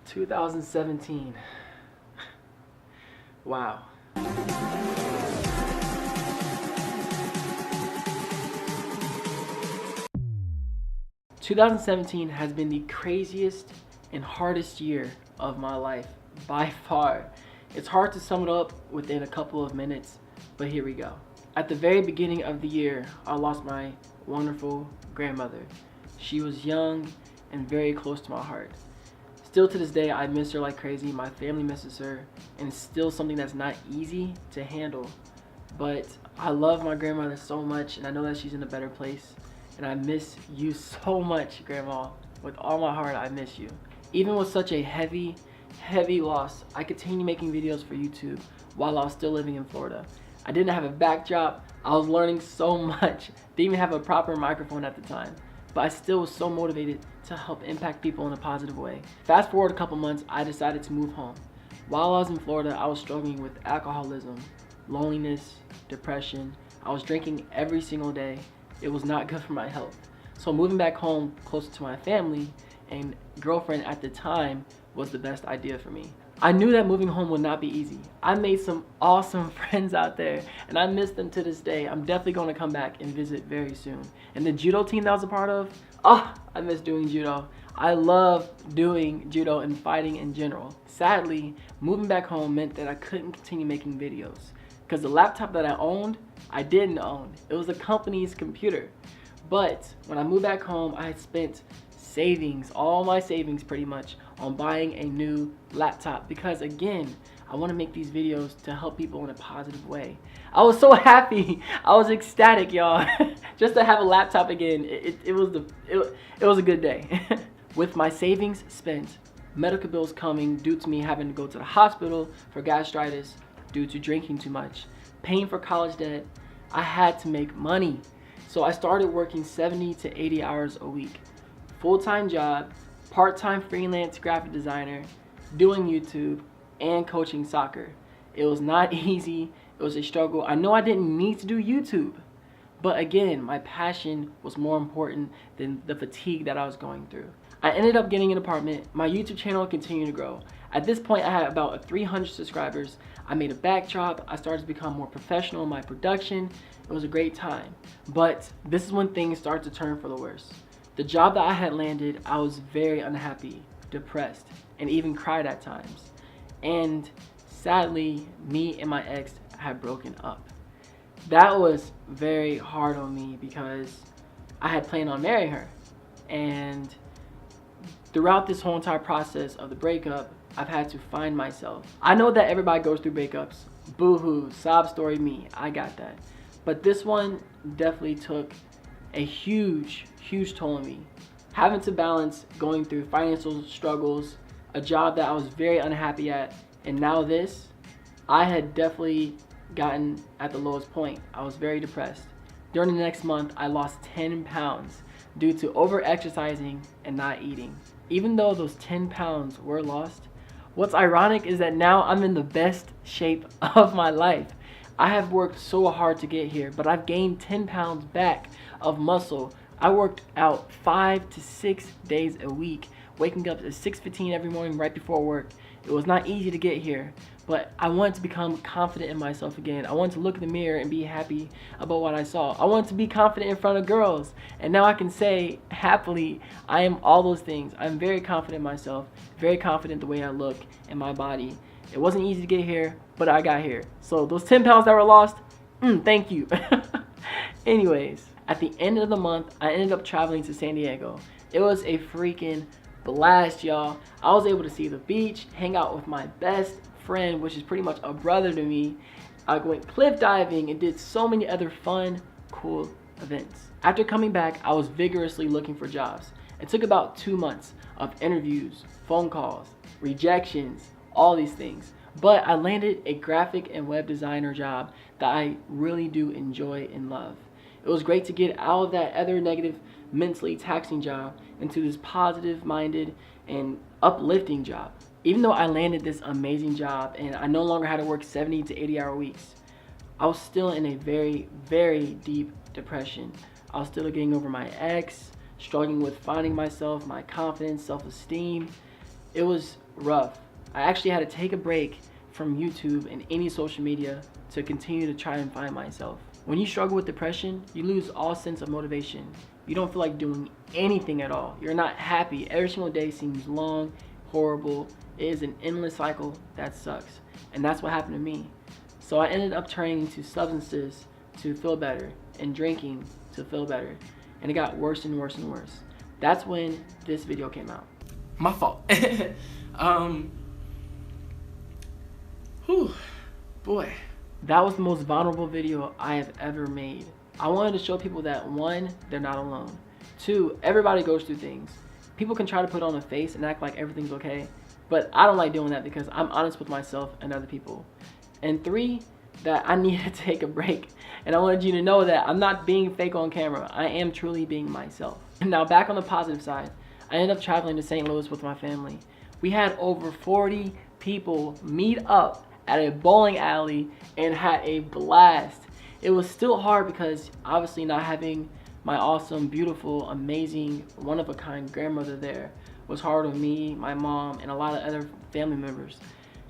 2017. Wow. 2017 has been the craziest and hardest year of my life by far. It's hard to sum it up within a couple of minutes, but here we go. At the very beginning of the year, I lost my wonderful grandmother. She was young and very close to my heart. Still to this day, I miss her like crazy. My family misses her, and it's still something that's not easy to handle. But I love my grandmother so much, and I know that she's in a better place. And I miss you so much, Grandma. With all my heart, I miss you. Even with such a heavy loss, I continued making videos for YouTube while I was still living in Florida. I didn't have a backdrop. I was learning so much. Didn't even have a proper microphone at the time. But I still was so motivated to help impact people in a positive way. Fast forward a couple months, I decided to move home. While I was in Florida, I was struggling with alcoholism, loneliness, depression. I was drinking every single day. It was not good for my health. So moving back home closer to my family and girlfriend at the time was the best idea for me. I knew that moving home would not be easy. I made some awesome friends out there and I miss them to this day. I'm definitely going to come back and visit very soon. And the judo team that I was a part of, I miss doing judo. I love doing judo and fighting in general. Sadly, moving back home meant that I couldn't continue making videos because the laptop that I owned, I didn't own. It was a company's computer. But when I moved back home, I had spent savings, all my savings pretty much, on buying a new laptop because again, I want to make these videos to help people in a positive way. I was so happy. I was ecstatic, y'all. Just to have a laptop again, it was a good day. With my savings spent, medical bills coming due to me having to go to the hospital for gastritis due to drinking too much, paying for college debt, I had to make money. So I started working 70 to 80 hours a week. Full-time job, part-time freelance graphic designer, doing YouTube, and coaching soccer. It was not easy. It was a struggle. I know I didn't need to do YouTube. But again, my passion was more important than the fatigue that I was going through. I ended up getting an apartment. My YouTube channel continued to grow. At this point, I had about 300 subscribers. I made a backdrop. I started to become more professional in my production. It was a great time. But this is when things started to turn for the worse. The job that I had landed, I was very unhappy, depressed, and even cried at times. And sadly, me and my ex had broken up. That was very hard on me because I had planned on marrying her. And throughout this whole entire process of the breakup, I've had to find myself. I know that everybody goes through breakups. Boo-hoo, sob story me, I got that. But this one definitely took a huge toll on me. Having to balance going through financial struggles, a job that I was very unhappy at, and now this, I had definitely gotten at the lowest point. I was very depressed. During the next month, I lost 10 pounds due to over-exercising and not eating. Even though those 10 pounds were lost, what's ironic is that now I'm in the best shape of my life. I have worked so hard to get here, but I've gained 10 pounds back of muscle. I worked out 5 to 6 days a week, waking up at 6:15 every morning right before work. It was not easy to get here, but I wanted to become confident in myself again. I wanted to look in the mirror and be happy about what I saw. I wanted to be confident in front of girls, and now I can say happily, I am all those things. I'm very confident in myself, very confident the way I look in my body. It wasn't easy to get here, but I got here. So those 10 pounds that were lost, thank you. Anyways, at the end of the month, I ended up traveling to San Diego. It was a freaking blast, y'all. I was able to see the beach, hang out with my best friend, which is pretty much a brother to me. I went cliff diving and did so many other fun, cool events. After coming back, I was vigorously looking for jobs. It took about 2 months of interviews, phone calls, rejections, all these things. But I landed a graphic and web designer job that I really do enjoy and love. It was great to get out of that other negative, mentally taxing job into this positive-minded and uplifting job. Even though I landed this amazing job and I no longer had to work 70 to 80-hour weeks, I was still in a very deep depression. I was still getting over my ex, struggling with finding myself, my confidence, self-esteem. It was rough. I actually had to take a break from YouTube and any social media to continue to try and find myself. When you struggle with depression, you lose all sense of motivation. You don't feel like doing anything at all. You're not happy. Every single day seems long, horrible. It is an endless cycle that sucks. And that's what happened to me. So I ended up turning to substances to feel better and drinking to feel better. And it got worse and worse and worse. That's when this video came out. My fault. Whew, boy. That was the most vulnerable video I have ever made. I wanted to show people that 1, they're not alone. 2, everybody goes through things. People can try to put on a face and act like everything's okay, but I don't like doing that because I'm honest with myself and other people. And 3, that I need to take a break. And I wanted you to know that I'm not being fake on camera. I am truly being myself. Now back on the positive side, I ended up traveling to St. Louis with my family. We had over 40 people meet up at a bowling alley and had a blast. It was still hard because obviously not having my awesome, beautiful, amazing, one-of-a-kind grandmother there was hard on me, my mom, and a lot of other family members.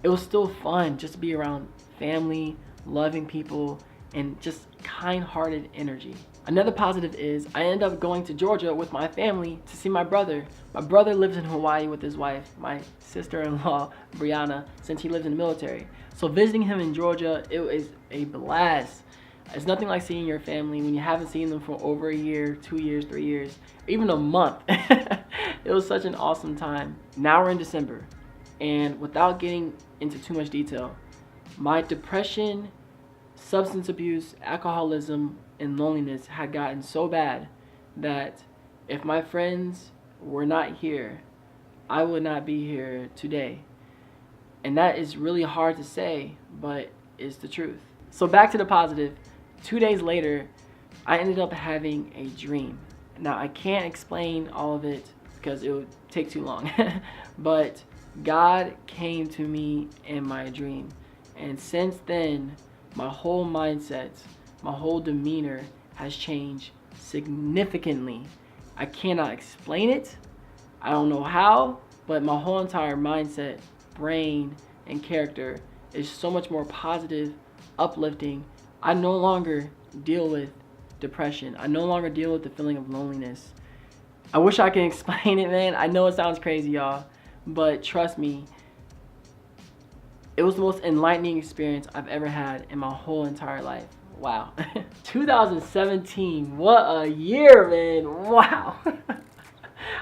It was still fun just to be around family, loving people, and just kind-hearted energy. Another positive is I ended up going to Georgia with my family to see my brother. My brother lives in Hawaii with his wife, my sister-in-law, Brianna, since he lives in the military. So visiting him in Georgia, it was a blast. It's nothing like seeing your family when you haven't seen them for over a year, 2 years, 3 years, even a month. It was such an awesome time. Now we're in December, and without getting into too much detail, my depression, substance abuse, alcoholism, and loneliness had gotten so bad that if my friends were not here, I would not be here today. And that is really hard to say, but it's the truth. So back to the positive. 2 days later, I ended up having a dream. Now I can't explain all of it because it would take too long, but God came to me in my dream. And since then, my whole mindset, my whole demeanor has changed significantly. I cannot explain it. I don't know how, but my whole entire mindset, brain, and character is so much more positive, uplifting. I no longer deal with depression. I no longer deal with the feeling of loneliness. I wish I could explain it, man. I know it sounds crazy, y'all, but trust me, it was the most enlightening experience I've ever had in my whole entire life. Wow. 2017, what a year, man. Wow.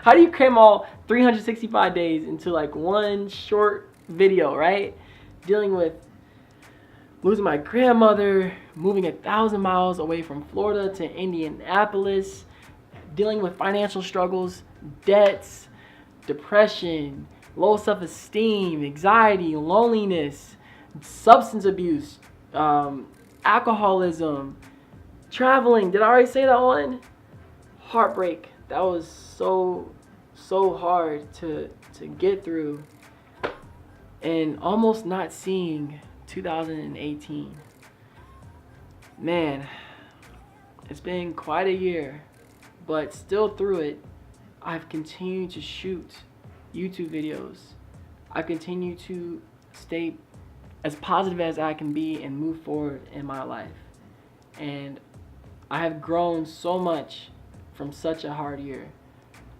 How do you cram all 365 days into like one short video, right? Dealing with losing my grandmother, moving 1,000 miles away from Florida to Indianapolis, dealing with financial struggles, debts, depression, low self-esteem, anxiety, loneliness, substance abuse, alcoholism, traveling. Did I already say that one? Heartbreak. That was so hard to get through, and almost not seeing 2018. Man, it's been quite a year, but still through it, I've continued to shoot YouTube videos. I continue to stay as positive as I can be and move forward in my life. And I have grown so much from such a hard year.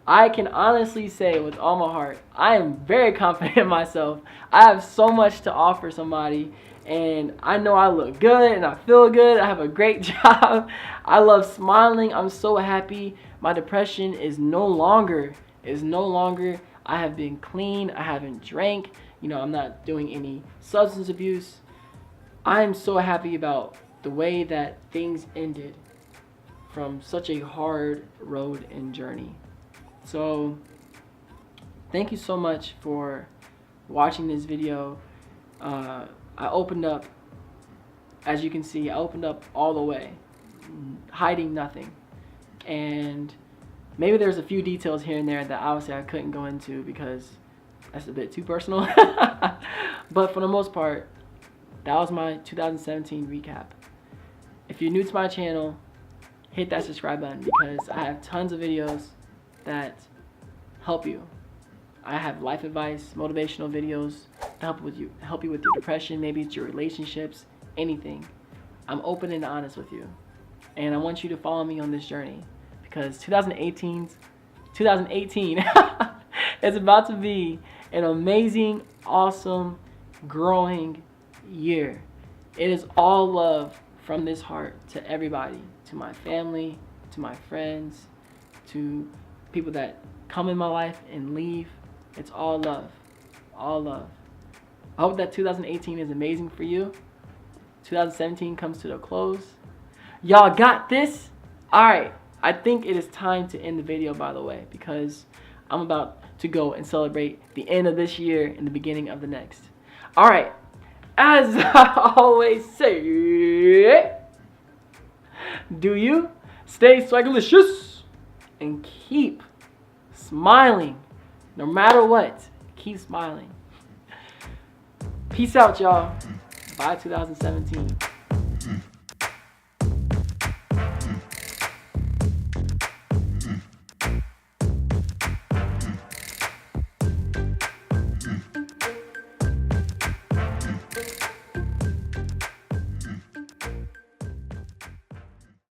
I can honestly say with all my heart, I am very confident in myself. I have so much to offer somebody, and I know I look good and I feel good. I have a great job. I love smiling. I'm so happy. My depression is no longer. I have been clean. I haven't drank. You know, I'm not doing any substance abuse. I'm so happy about the way that things ended from such a hard road and journey. So thank you so much for watching this video. I opened up, as you can see, I opened up all the way, hiding nothing. And maybe there's a few details here and there that obviously I couldn't go into because that's a bit too personal. But for the most part, that was my 2017 recap. If you're new to my channel, hit that subscribe button because I have tons of videos that help you. I have life advice, motivational videos to help you with your depression. Maybe it's your relationships, anything. I'm open and honest with you. And I want you to follow me on this journey because 2018 is about to be an amazing, awesome, growing year. It is all love from this heart to everybody, to my family, to my friends, to people that come in my life and leave. It's all love, all love. I hope that 2018 is amazing for you. 2017 comes to a close. Y'all got this? All right, I think it is time to end the video, by the way, because I'm about to go and celebrate the end of this year and the beginning of the next. All right, as I always say, do you stay swagalicious and keep smiling no matter what. Keep smiling. Peace out, y'all. Bye 2017.